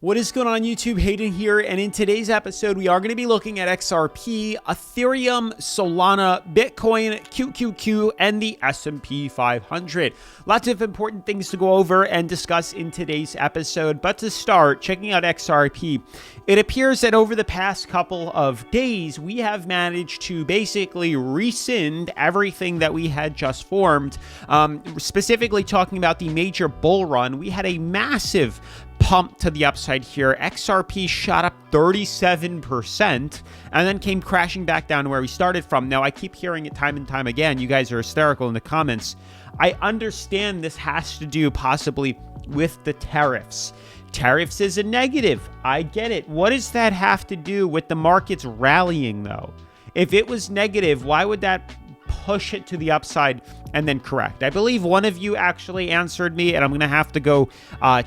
What is going on YouTube? Hayden here, and in today's episode, we are going to be looking at XRP, Ethereum, Solana, Bitcoin, QQQ, and the S&P 500. Lots of important things to go over and discuss in today's episode, but to start, checking out XRP, it appears that over the past couple of days, we have managed to basically rescind everything that we had just formed. Specifically talking about the major bull run, we had a massive pump to the upside here. XRP shot up 37% and then came crashing back down to where we started from. Now, I keep hearing it time and time again. You guys are hysterical in the comments. I understand this has to do possibly with the tariffs. Tariffs is a negative. I get it. What does that have to do with the markets rallying, though? If it was negative, why would that push it to the upside and then correct? I believe one of you actually answered me, and I'm going to have to go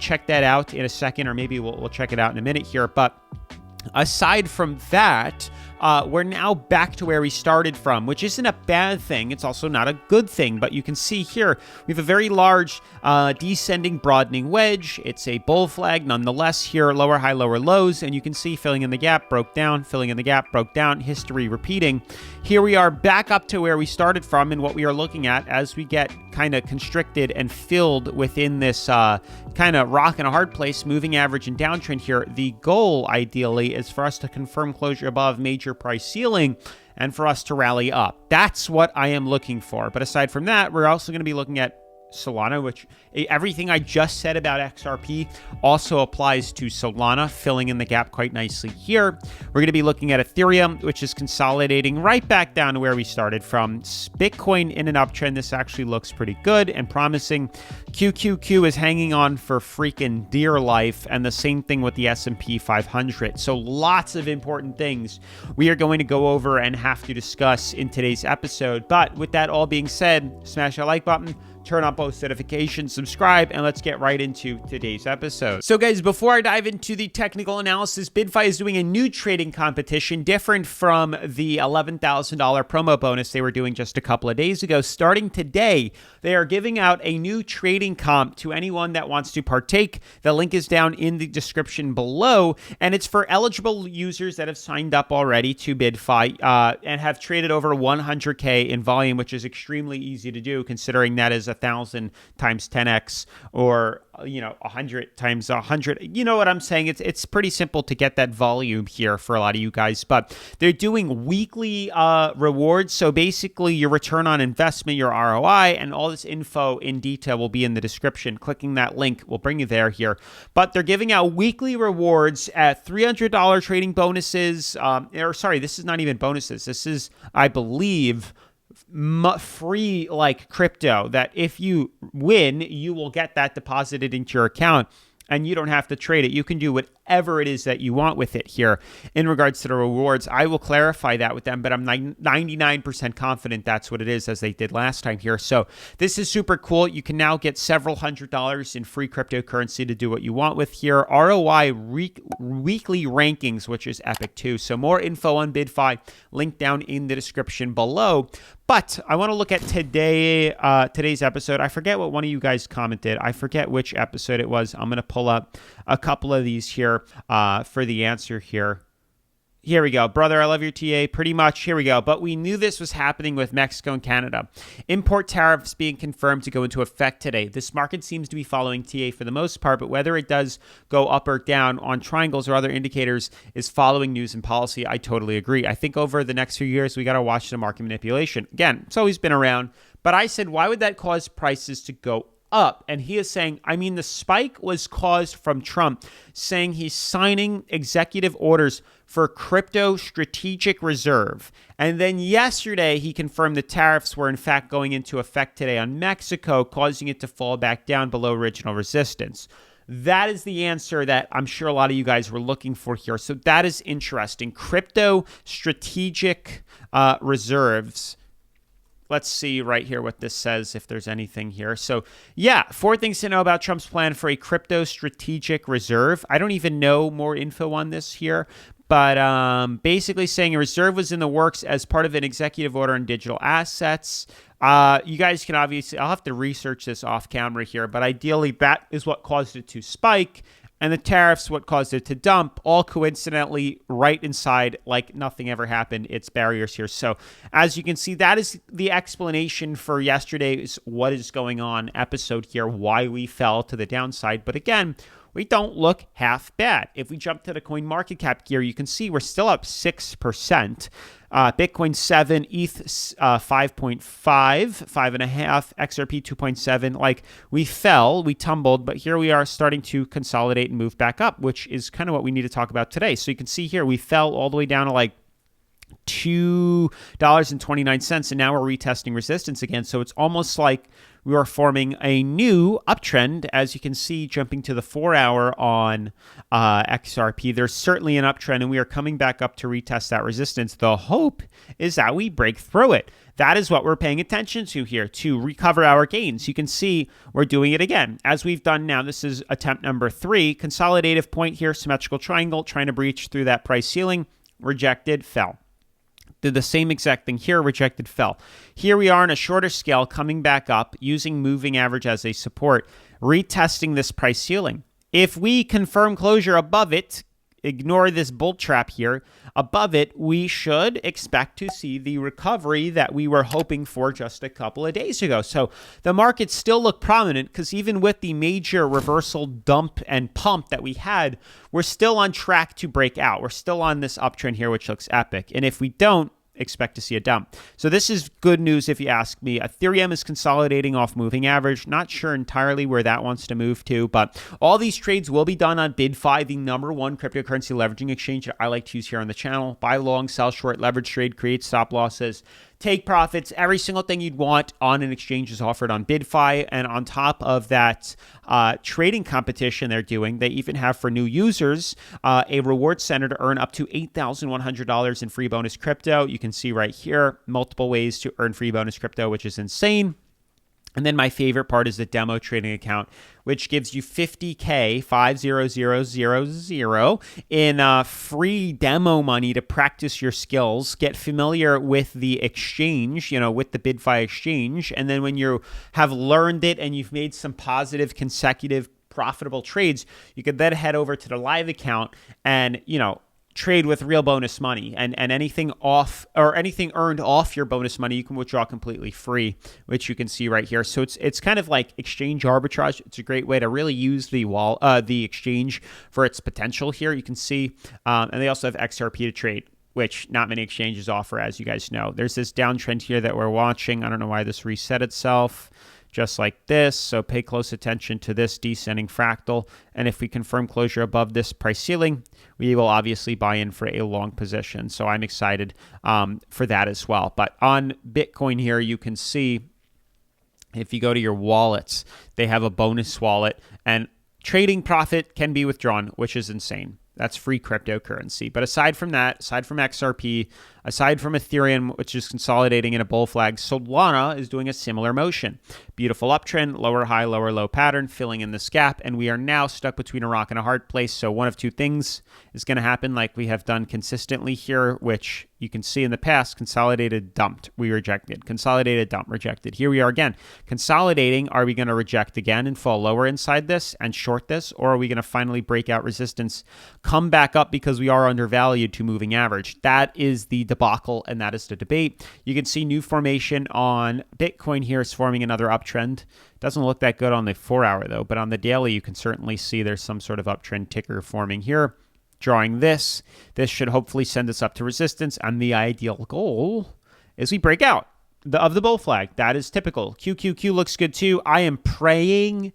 check that out in a second, or maybe we'll check it out in a minute here. But aside from that, we're now back to where we started from, which isn't a bad thing. It's also not a good thing, but you can see here, we have a very large descending broadening wedge. It's a bull flag nonetheless here, lower high, lower lows, and you can see filling in the gap, broke down, filling in the gap, broke down, history repeating. Here we are back up to where we started from, and what we are looking at as we get kind of constricted and filled within this kind of rock and a hard place, moving average and downtrend here. The goal, ideally, is for us to confirm closure above major price ceiling and for us to rally up. That's what I am looking for. But aside from that, we're also going to be looking at Solana, which everything I just said about XRP also applies to Solana, filling in the gap quite nicely here. We're going to be looking at Ethereum, which is consolidating right back down to where we started from. Bitcoin in an uptrend. This actually looks pretty good and promising. QQQ is hanging on for freaking dear life, and the same thing with the S&P 500. So lots of important things we are going to go over and have to discuss in today's episode. But with that all being said, smash that like button, turn on post notifications, subscribe, and let's get right into today's episode. So guys, before I dive into the technical analysis, BYDFI is doing a new trading competition different from the $11,000 promo bonus they were doing just a couple of days ago. Starting today, they are giving out a new trading comp to anyone that wants to partake. The link is down in the description below, and it's for eligible users that have signed up already to BYDFI and have traded over 100K in volume, which is extremely easy to do considering that is 1,000 times 10x, or 100 times 100. You know what I'm saying? It's pretty simple to get that volume here for a lot of you guys. But they're doing weekly rewards. So basically, your return on investment, your ROI, and all this info in detail will be in the description. Clicking that link will bring you there here. But they're giving out weekly rewards at $300 trading bonuses. This is not even bonuses. This is, I believe, free like crypto, that if you win, you will get that deposited into your account and you don't have to trade it. You can do whatever it is that you want with it here. In regards to the rewards, I will clarify that with them, but I'm 99% confident that's what it is, as they did last time here. So this is super cool. You can now get several $100s in free cryptocurrency to do what you want with here. ROI weekly rankings, which is epic too. So more info on BYDFI, link down in the description below. But I want to look at today's episode. I forget what one of you guys commented. I forget which episode it was. I'm going to pull up a couple of these here for the answer here. Here we go. Brother, I love your TA. Pretty much. Here we go. But we knew this was happening with Mexico and Canada. Import tariffs being confirmed to go into effect today. This market seems to be following TA for the most part, but whether it does go up or down on triangles or other indicators is following news and policy. I totally agree. I think over the next few years, we got to watch the market manipulation. Again, it's always been around, but I said, why would that cause prices to go up? And he is saying, the spike was caused from Trump saying he's signing executive orders for crypto strategic reserve. And then yesterday, he confirmed the tariffs were in fact going into effect today on Mexico, causing it to fall back down below original resistance. That is the answer that I'm sure a lot of you guys were looking for here. So that is interesting. Crypto strategic reserves. Let's see right here what this says, if there's anything here. So yeah, 4 things to know about Trump's plan for a crypto strategic reserve. I don't even know more info on this here, but basically saying a reserve was in the works as part of an executive order on digital assets. You guys can obviously, I'll have to research this off camera here, but ideally that is what caused it to spike. and the tariffs what caused it to dump, all coincidentally right inside like nothing ever happened. It's barriers here. So as you can see, that is the explanation for yesterday's what is going on episode here, why we fell to the downside. But again, we don't look half bad. If we jump to the coin market cap gear, you can see we're still up 6%. Bitcoin 7, ETH 5.5, 5.5, XRP 2.7. Like we fell, we tumbled, but here we are starting to consolidate and move back up, which is kind of what we need to talk about today. So you can see here we fell all the way down to like $2.29, and now we're retesting resistance again. So it's almost like we are forming a new uptrend. As you can see, jumping to the 4-hour on XRP, there's certainly an uptrend, and we are coming back up to retest that resistance. The hope is that we break through it. That is what we're paying attention to here to recover our gains. You can see we're doing it again, as we've done now. This is attempt number 3. Consolidative point here, symmetrical triangle, trying to breach through that price ceiling. Rejected, fell. Did the same exact thing here, rejected, fell. Here we are on a shorter scale, coming back up, using moving average as a support, retesting this price ceiling. If we confirm closure above it, ignore this bull trap here, above it, we should expect to see the recovery that we were hoping for just a couple of days ago. So the markets still look prominent because even with the major reversal dump and pump that we had, we're still on track to break out. We're still on this uptrend here, which looks epic. And if we don't, expect to see a dump. So this is good news if you ask me. Ethereum is consolidating off moving average. Not sure entirely where that wants to move to, but all these trades will be done on BYDFI, the #1 cryptocurrency leveraging exchange that I like to use here on the channel. Buy long, sell short, leverage trade, create stop losses, take profits. Every single thing you'd want on an exchange is offered on BYDFI. And on top of that trading competition they're doing, they even have for new users a reward center to earn up to $8,100 in free bonus crypto. You can see right here multiple ways to earn free bonus crypto, which is insane. And then my favorite part is the demo trading account, which gives you 50K, 50000 in free demo money to practice your skills, get familiar with the exchange, with the BYDFI exchange. And then when you have learned it and you've made some positive, consecutive, profitable trades, you could then head over to the live account and, trade with real bonus money, and anything off or anything earned off your bonus money you can withdraw completely free, which you can see right here. So it's kind of like exchange arbitrage. It's a great way to really use the exchange for its potential here. You can see, and they also have XRP to trade, which not many exchanges offer, as you guys know. There's this downtrend here that we're watching. I don't know why this reset itself. Just like this. So pay close attention to this descending fractal. And if we confirm closure above this price ceiling, we will obviously buy in for a long position. So I'm excited for that as well. But on Bitcoin here, you can see if you go to your wallets, they have a bonus wallet and trading profit can be withdrawn, which is insane. That's free cryptocurrency. But aside from that, aside from XRP, aside from Ethereum, which is consolidating in a bull flag, Solana is doing a similar motion. Beautiful uptrend, lower high, lower low pattern, filling in this gap. And we are now stuck between a rock and a hard place. So one of two things is going to happen like we have done consistently here, which you can see in the past, consolidated, dumped, we rejected. Consolidated, dumped, rejected. Here we are again. Consolidating, are we going to reject again and fall lower inside this and short this? Or are we going to finally break out resistance, come back up because we are undervalued to moving average? That is the debacle, and that is the debate. You can see new formation on Bitcoin here is forming another uptrend. Doesn't look that good on the 4-hour though, but on the daily, you can certainly see there's some sort of uptrend ticker forming here. Drawing this should hopefully send us up to resistance, and the ideal goal is we break out of the bull flag. That is typical. QQQ looks good too. I am praying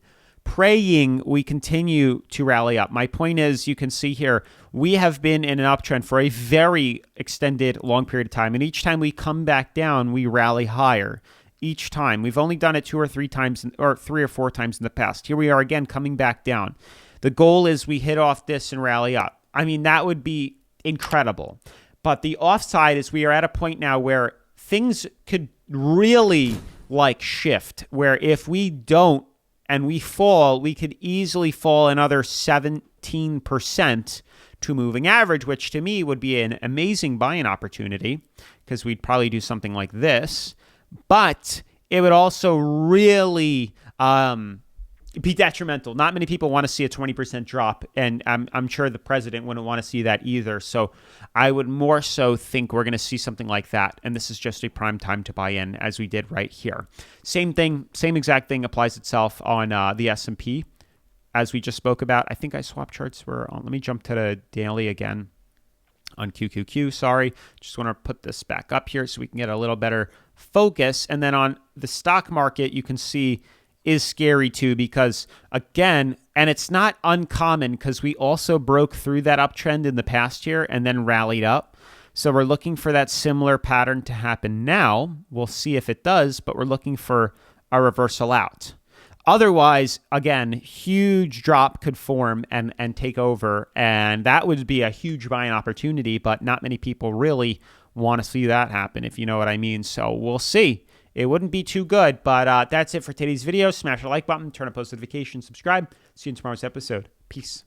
we continue to rally up. My point is, you can see here, we have been in an uptrend for a very extended long period of time, and each time we come back down, we rally higher. Each time. We've only done it 2 or 3 times, or 3 or 4 times in the past. Here we are again coming back down. The goal is we hit off this and rally up. I mean, that would be incredible. But the offside is we are at a point now where things could really shift, where if we don't and we fall, we could easily fall another 17% to moving average, which to me would be an amazing buying opportunity because we'd probably do something like this. But it would also really be detrimental. Not many people want to see a 20% drop, and I'm sure the president wouldn't want to see that either. So I would more so think we're going to see something like that, and this is just a prime time to buy in, as we did right here. Same thing, same exact thing applies itself on the S&P, as we just spoke about. I think I swap charts were on. Let me jump to the daily again on QQQ. Sorry, just want to put this back up here so we can get a little better focus. And then on the stock market, you can see is scary too, because again, and it's not uncommon because we also broke through that uptrend in the past year and then rallied up. So we're looking for that similar pattern to happen now. We'll see if it does, but we're looking for a reversal out. Otherwise, again, huge drop could form and take over, and that would be a huge buying opportunity, but not many people really want to see that happen, if you know what I mean. So we'll see. It wouldn't be too good, but that's it for today's video. Smash the like button, turn on post notifications, subscribe. See you in tomorrow's episode. Peace.